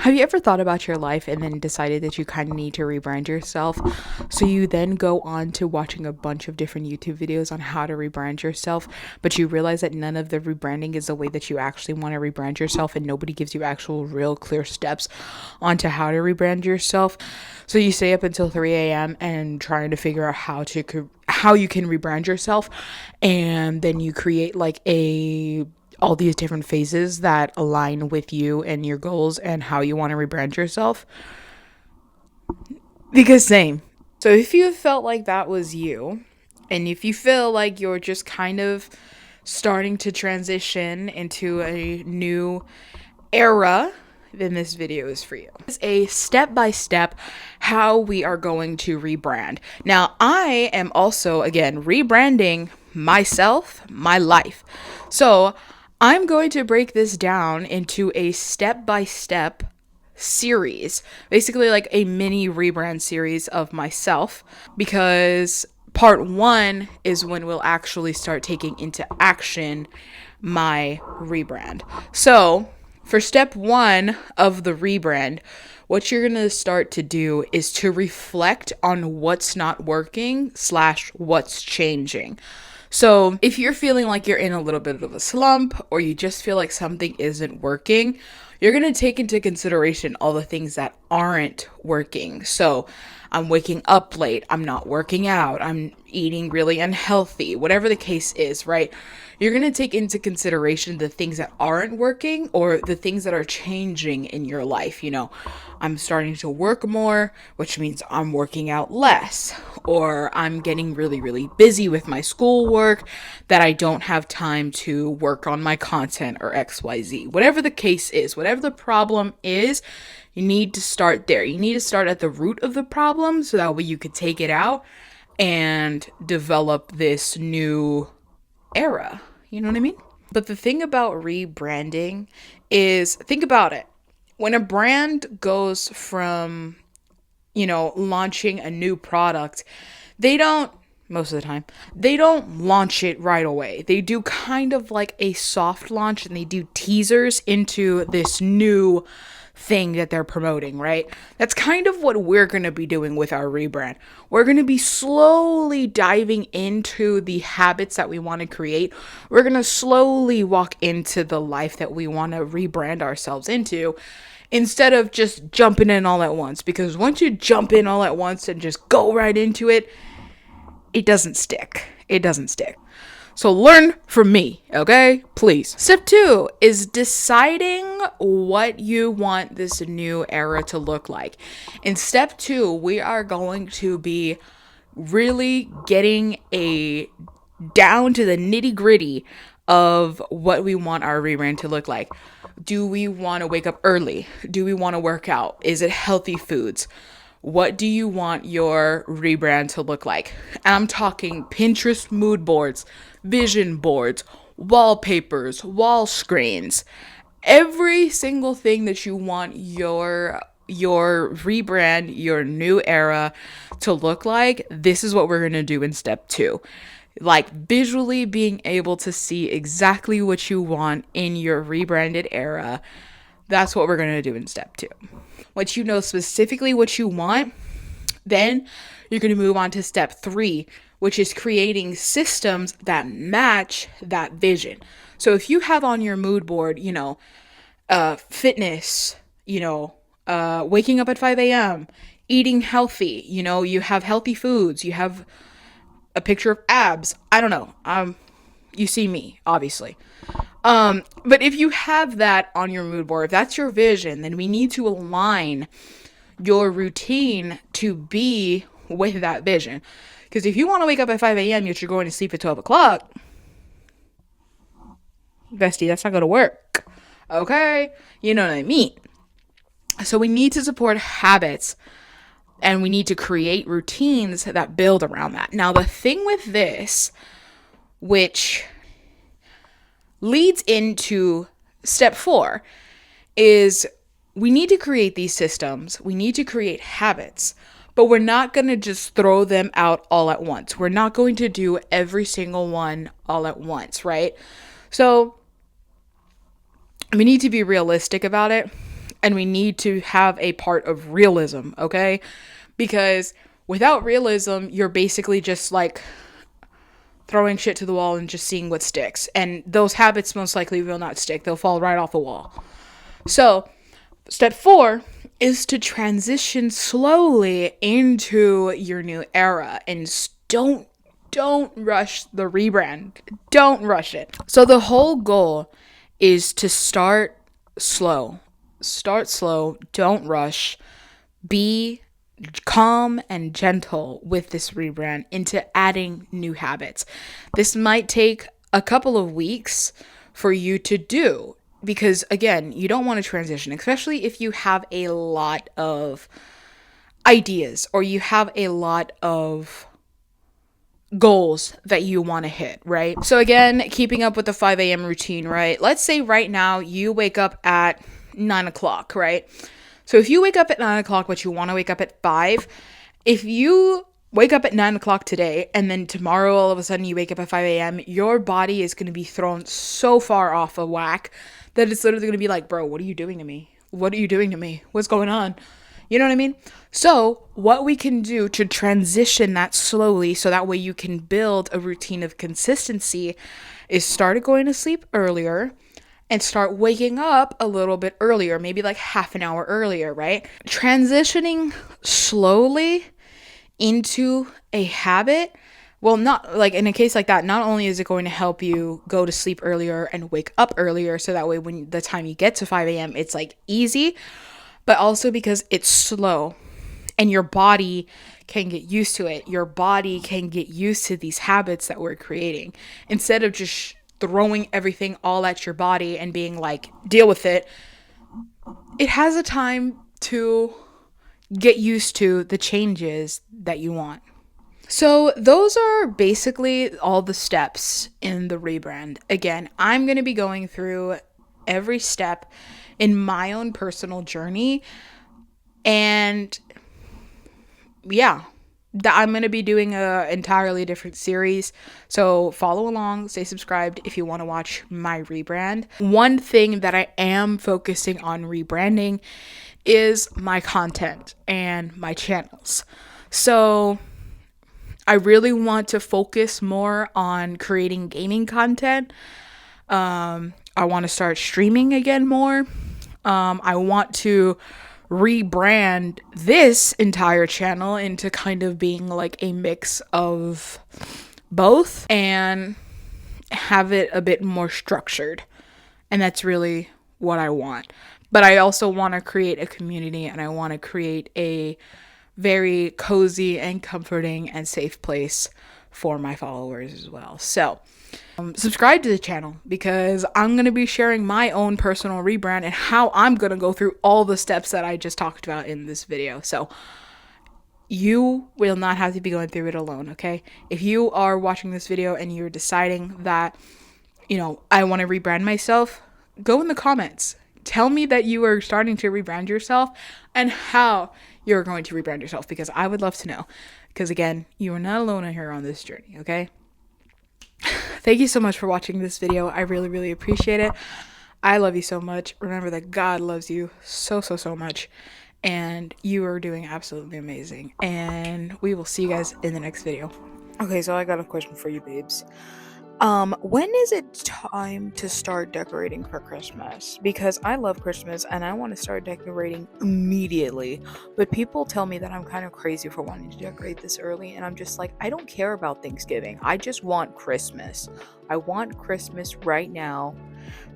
Have you ever thought about your life and then decided that you kind of need to rebrand yourself? So you then go on to watching a bunch of different YouTube videos on how to rebrand yourself, but you realize that none of the rebranding is the way that you actually want to rebrand yourself, and nobody gives you actual, real clear steps onto how to rebrand yourself. So you stay up until 3 a.m. and trying to figure out how you can rebrand yourself, and then you create like all these different phases that align with you and your goals and how you want to rebrand yourself. Because same. So if you felt like that was you, and if you feel like you're just kind of starting to transition into a new era, then this video is for you. It's a step-by-step how we are going to rebrand. Now, I am also, again, rebranding myself, my life. So I'm going to break this down into a step-by-step series, basically like a mini rebrand series of myself, because part one is when we'll actually start taking into action my rebrand. So for step one of the rebrand, what you're going to start to do is to reflect on what's not working / what's changing. So if you're feeling like you're in a little bit of a slump, or you just feel like something isn't working, you're going to take into consideration all the things that aren't working. So I'm waking up late, I'm not working out, I'm eating really unhealthy, whatever the case is, right? You're going to take into consideration the things that aren't working or the things that are changing in your life. You know, I'm starting to work more, which means I'm working out less, or I'm getting really, really busy with my schoolwork that I don't have time to work on my content or XYZ. Whatever the case is, whatever the problem is, you need to start there. You need to start at the root of the problem so that way you could take it out and develop this new era. You know what I mean? But the thing about rebranding is, think about it. When a brand goes from, launching a new product, most of the time, they don't launch it right away. They do kind of like a soft launch, and they do teasers into this new thing that they're promoting, right? That's kind of what we're going to be doing with our rebrand. We're going to be slowly diving into the habits that we want to create. We're going to slowly walk into the life that we want to rebrand ourselves into, instead of just jumping in all at once. Because once you jump in all at once and just go right into it, it doesn't stick. It doesn't stick. So learn from me, okay? Please. Step 2 is deciding what you want this new era to look like. In step 2, we are going to be really getting down to the nitty-gritty of what we want our rebrand to look like. Do we want to wake up early? Do we want to work out? Is it healthy foods? What do you want your rebrand to look like? And I'm talking Pinterest mood boards, vision boards, wallpapers, wall screens, every single thing that you want your rebrand, your new era to look like. This is what we're going to do in step 2. Like visually being able to see exactly what you want in your rebranded era. That's what we're going to do in step 2. Once you know specifically what you want, then you're going to move on to step 3, which is creating systems that match that vision. So if you have on your mood board, fitness, waking up at 5 a.m., eating healthy, you have healthy foods, you have a picture of abs. I don't know. You see me, obviously. But if you have that on your mood board, if that's your vision, then we need to align your routine to be with that vision. Because if you want to wake up at 5 a.m. yet you're going to sleep at 12 o'clock, bestie, that's not going to work. Okay? You know what I mean? So we need to support habits, and we need to create routines that build around that. Now, the thing with this, which leads into step 4, is we need to create these systems. We need to create habits, but we're not going to just throw them out all at once. We're not going to do every single one all at once, right? So we need to be realistic about it. and we need to have a part of realism, okay? Because without realism, you're basically just like throwing shit to the wall and just seeing what sticks. And those habits most likely will not stick. They'll fall right off the wall. So, step 4 is to transition slowly into your new era, and don't rush the rebrand. Don't rush it. So the whole goal is to start slow. Start slow, don't rush. Be calm and gentle with this rebrand into adding new habits. This might take a couple of weeks for you to do because, again, you don't want to transition, especially if you have a lot of ideas or you have a lot of goals that you want to hit, right? So, again, keeping up with the 5 a.m. routine, right? Let's say right now you wake up at 9 o'clock, right? So if you wake up at 9 o'clock, but you want to wake up at 5, if you wake up at 9 o'clock today and then tomorrow all of a sudden you wake up at 5 a.m., your body is going to be thrown so far off of whack that it's literally going to be like, bro, what are you doing to me? What are you doing to me? What's going on? You know what I mean? So what we can do to transition that slowly so that way you can build a routine of consistency is start going to sleep earlier and start waking up a little bit earlier, maybe like half an hour earlier, right? Transitioning slowly into a habit, well, not like in a case like that, not only is it going to help you go to sleep earlier and wake up earlier, so that way when the time you get to 5 a.m., it's like easy, but also because it's slow and your body can get used to it. Your body can get used to these habits that we're creating instead of just throwing everything all at your body and being like, deal with it. It has a time to get used to the changes that you want. So those are basically all the steps in the rebrand. Again, I'm going to be going through every step in my own personal journey. And yeah, I'm going to be doing a entirely different series. So follow along, stay subscribed if you want to watch my rebrand. One thing that I am focusing on rebranding is my content and my channels. So I really want to focus more on creating gaming content. I want to start streaming again more. I want to rebrand this entire channel into kind of being like a mix of both and have it a bit more structured. And that's really what I want. But I also want to create a community, and I want to create a very cozy and comforting and safe place for my followers as well. So subscribe to the channel because I'm going to be sharing my own personal rebrand and how I'm going to go through all the steps that I just talked about in this video. So you will not have to be going through it alone, okay? If you are watching this video and you're deciding that, I want to rebrand myself, go in the comments. Tell me that you are starting to rebrand yourself and how you're going to rebrand yourself, because I would love to know. Because again, you are not alone here on this journey, okay? Thank you so much for watching this video. I really, really appreciate it. I love you so much. Remember that God loves you so, so, so much. And you are doing absolutely amazing. And we will see you guys in the next video. Okay, so I got a question for you, babes. When is it time to start decorating for Christmas? Because I love Christmas and I want to start decorating immediately. But people tell me that I'm kind of crazy for wanting to decorate this early, and I'm just like, I don't care about Thanksgiving. I just want Christmas. I want Christmas right now.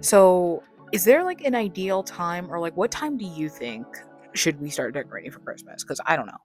So, is there like an ideal time, or like what time do you think should we start decorating for Christmas? Because I don't know.